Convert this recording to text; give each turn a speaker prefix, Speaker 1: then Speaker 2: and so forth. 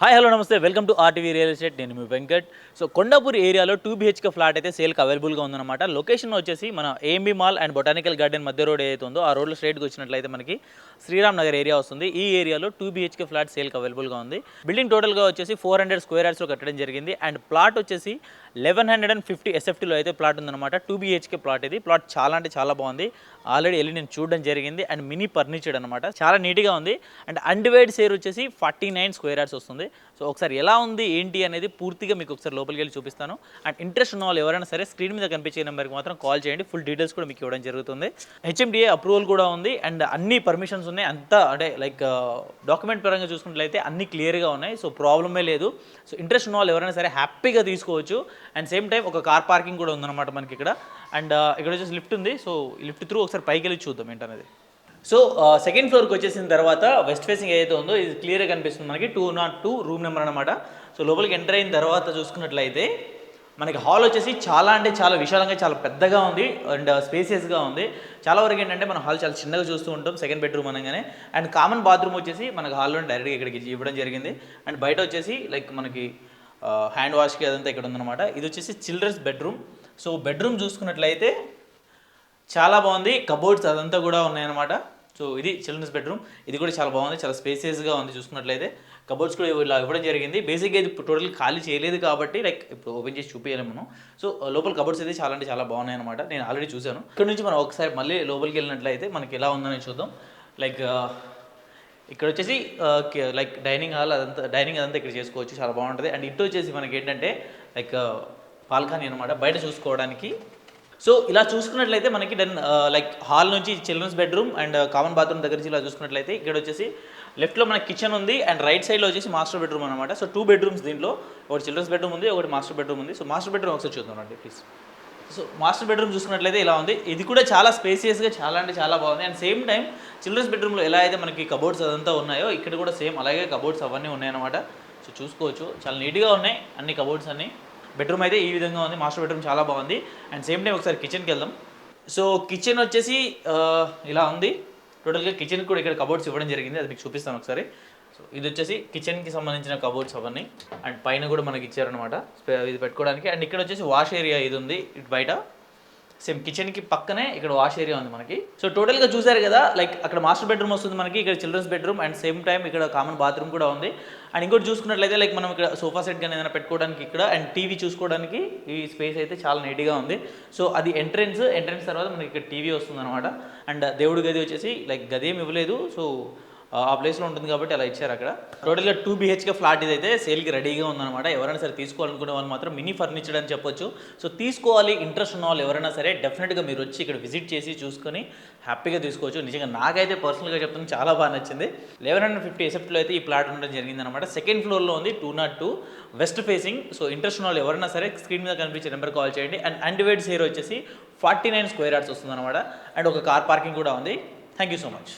Speaker 1: Hi hello నమస్తే welcome to RTV real estate. నేను మీ Venkat. So Kondapur ఏరియాలో 2 BHK ఫ్లాట్ అయితే సేల్కి అవైలబుల్గా ఉందన్నమాట. లొకేషన్ వచ్చేసి మన AMB mall and botanical garden మధ్య రోడ్ ఏదైతే ఉందో ఆ రోడ్లో స్ట్రైట్గా వచ్చినట్లయితే మనకి శ్రీరామ్ నగర్ ఏరియా వస్తుంది. ఈ ఏరియాలో 2 BHK ఫ్లాట్ సేల్కి అవైలబుల్గా ఉంది. బిల్డింగ్ టోటల్గా వచ్చేసి 400 స్క్వేర్ యార్డ్స్లో కట్టడం జరిగింది. అండ్ ప్లాట్ వచ్చేసి 1150 SFTలో అయితే ప్లాట్ ఉందన్నమాట. 2 BHK ప్లాట్ ఇది. ప్లాట్ చాలా అంటే చాలా బాగుంది. ఆల్రెడీ వెళ్ళి నేను చూడడం జరిగింది. అండ్ మినీ ఫర్నిచర్డ్ అనమాట, చాలా నీట్గా ఉంది. అండ్ అన్డివైడ్ షేర్ వచ్చేసి 49 స్క్వేర్ యార్డ్స్ వస్తుంది. సో ఒకసారి ఎలా ఉంది ఏంటి అనేది పూర్తిగా మీకు ఒకసారి లోపలికి వెళ్ళి చూపిస్తాను. అండ్ ఇంట్రెస్ట్ ఉన్న వాళ్ళు ఎవరైనా సరే స్క్రీన్ మీద కనిపించే నెంబర్కి మాత్రం కాల్ చేయండి. ఫుల్ డీటెయిల్స్ కూడా మీకు ఇవ్వడం జరుగుతుంది. HMDA అప్రూవల్ కూడా ఉంది. అండ్ అన్ని పర్మిషన్స్ ఉన్నాయి. అంతా అంటే లైక్ డాక్యుమెంట్ పరంగా చూసుకున్నట్లయితే అన్ని క్లియర్గా ఉన్నాయి. సో ప్రాబ్లమే లేదు. సో ఇంట్రెస్ట్ ఉన్న వాళ్ళు ఎవరైనా సరే హ్యాపీగా తీసుకోవచ్చు. అండ్ సేమ్ టైం ఒక కార్ పార్కింగ్ కూడా ఉందన్నమాట మనకి ఇక్కడ. అండ్ ఇక్కడ వచ్చేసి లిఫ్ట్ ఉంది. సో ఈ లిఫ్ట్ త్రూ ఒకసారి పైకి వెళ్ళి చూద్దాం ఏంటనేది. సో సెకండ్ ఫ్లోర్కి వచ్చేసిన తర్వాత వెస్ట్ ఫేసింగ్ ఏదైతే ఉందో ఇది క్లియర్గా కనిపిస్తుంది మనకి. 202 రూమ్ నెంబర్ అనమాట. సో లోపలికి ఎంటర్ అయిన తర్వాత చూసుకున్నట్లయితే మనకి హాల్ వచ్చేసి చాలా అంటే చాలా విశాలంగా చాలా పెద్దగా ఉంది. అండ్ స్పేసియస్గా ఉంది. చాలా వరకు ఏంటంటే మన హాల్ చాలా చిన్నగా చూస్తూ ఉంటాం సెకండ్ బెడ్రూమ్ అనగానే. అండ్ కామన్ బాత్రూమ్ వచ్చేసి మనకి హాల్లో డైరెక్ట్గా ఇక్కడికి ఇవ్వడం జరిగింది. అండ్ బయట వచ్చేసి లైక్ మనకి హ్యాండ్ వాష్కి అదంతా ఇక్కడ ఉందన్నమాట. ఇది వచ్చేసి చిల్డ్రన్స్ బెడ్రూమ్. సో బెడ్రూమ్ చూసుకున్నట్లయితే చాలా బాగుంది. కబోర్డ్స్ అదంతా కూడా ఉన్నాయన్నమాట. సో ఇది చిల్డ్రన్స్ బెడ్రూమ్. ఇది కూడా చాలా బాగుంది, చాలా స్పేసియస్గా ఉంది. చూసుకున్నట్లయితే కబోర్డ్స్ కూడా ఇలా ఇవ్వడం జరిగింది. బేసిక్గా ఇది టోటల్ ఖాళీ చేయలేదు కాబట్టి లైక్ ఇప్పుడు ఓపెన్ చేసి చూపించలేము మనం. సో లోపల కబోర్డ్స్ అయితే చాలా అంటే చాలా బాగున్నాయి అనమాట. నేను ఆల్రెడీ చూశాను. ఇక్కడ నుంచి మనం ఒకసారి మళ్ళీ లోపలికి వెళ్ళినట్లయితే మనకి ఎలా ఉందని చూద్దాం. లైక్ ఇక్కడ వచ్చేసి లైక్ డైనింగ్ హాల్ అదంతా ఇక్కడ చేసుకోవచ్చు, చాలా బాగుంటుంది. అండ్ ఇటు వచ్చేసి మనకి ఏంటంటే లైక్ బాల్కనీ అనమాట, బయట చూసుకోవడానికి. సో ఇలా చూసుకున్నట్లయితే మనకి లైక్ హాల్ నుంచి children's bedroom and common bathroom దగ్గర నుంచి ఇలా చూసుకున్నట్లయితే ఇక్కడ వచ్చేసి లెఫ్ట్లో మనకి కిచెన్ ఉంది. అండ్ రైట్ సైడ్లో వచ్చేసి మాస్టర్ బెడ్రూమ్ అనమాట. సో 2 బెడ్రూమ్స్ దీంట్లో. ఒకటి చిల్డ్రన్స్ బెడ్రూమ్ ఉంది, ఒకటి మాస్టర్ బెడ్రూమ్ ఉంది. సో మాస్టర్ బెడ్రూమ్ ఒకసారి చూద్దాం అండి ప్లీజ్. సో మాస్టర్ బెడ్రూమ్ చూసుకున్నట్లయితే ఇలా ఉంది. ఇది కూడా చాలా స్పేసియస్గా చాలా అంటే చాలా బాగుంది. అండ్ సేమ్ టైం చిల్డ్రన్స్ బెడ్రూమ్లో ఎలా అయితే మనకి కబోర్డ్స్ అదంతా ఉన్నాయో ఇక్కడ కూడా సేమ్ అలాగే కబోర్డ్స్ అవన్నీ ఉన్నాయన్నమాట. సో చూసుకోవచ్చు, చాలా నీట్గా ఉన్నాయి అన్ని కబోర్డ్స్ అన్ని. బెడ్రూమ్ అయితే ఈ విధంగా ఉంది. మాస్టర్ బెడ్రూమ్ చాలా బాగుంది. అండ్ సేమ్ టైం ఒకసారి కిచెన్కి వెళ్దాం. సో కిచెన్ వచ్చేసి ఇలా ఉంది. టోటల్గా కిచెన్కి కూడా ఇక్కడ కబోర్డ్స్ ఇవ్వడం జరిగింది, అది మీకు చూపిస్తాను ఒకసారి. సో ఇది వచ్చేసి కిచెన్కి సంబంధించిన కబోర్డ్స్ అవన్నీ. అండ్ పైన కూడా మనకి ఇచ్చారనమాట ఇది పెట్టుకోవడానికి. అండ్ ఇక్కడ వచ్చేసి వాష్ ఏరియా ఇది ఉంది ఇటు బయట. సేమ్ కిచెన్కి పక్కనే ఇక్కడ వాష్ ఏరియా ఉంది మనకి. సో టోటల్గా చూసారు కదా, లైక్ అక్కడ మాస్టర్ బెడ్రూమ్ వస్తుంది మనకి, ఇక్కడ children's bedroom. And same time ఇక్కడ కామన్ బాత్రూమ్ కూడా ఉంది. అండ్ ఇంకోటి చూసుకున్నట్లయితే లైక్ మనం ఇక్కడ సోఫా సెట్ కానీ ఏదైనా పెట్టుకోవడానికి ఇక్కడ అండ్ టీవీ చూసుకోవడానికి ఈ స్పేస్ అయితే చాలా నీట్గా ఉంది. సో అది ఎంట్రెన్స్ తర్వాత మనకి ఇక్కడ టీవీ వస్తుంది అనమాట. అండ్ దేవుడి గది వచ్చేసి లైక్ గది ఏమి ఇవ్వలేదు, సో ఆ ప్లేస్లో ఉంటుంది కాబట్టి అలా ఇచ్చారు అక్కడ. టోటల్గా 2 BHK ఫ్లాట్ ఇదైతే సేల్కి రెడీగా ఉందన్నమాట. ఎవరైనా సరే తీసుకోవాలనుకునే వాళ్ళు మాత్రం మినీ ఫర్నిచర్డ్ అని చెప్పొచ్చు. సో తీసుకోవాలి ఇంట్రెస్ట్ ఉన్న వాళ్ళు ఎవరైనా సరే డెఫినెట్గా మీరు వచ్చి ఇక్కడ విజిట్ చేసి చూసుకొని హ్యాపీగా తీసుకోవచ్చు. నిజంగా నాకైతే పర్సనల్గా చెప్తాను చాలా బాగా నచ్చింది. 1150 SFTలో అయితే ఈ ప్లాట్ ఉండడం జరిగిందనమాట. సెకండ్ ఫ్లోర్లో ఉంది, 202 వెస్ట్ ఫేసింగ్. సో ఇంట్రెస్ట్ ఉన్న వాళ్ళు ఎవరైనా సరే స్క్రీన్ మీద కనిపించే నెంబర్ కాల్ చేయండి. అండ్ అన్డివైడ్ షేర్ వచ్చేసి 49 స్క్వేర్ యార్డ్స్ వస్తుంది అనమాట. అండ్ ఒక కార్ పార్కింగ్ కూడా ఉంది. Thank you so much.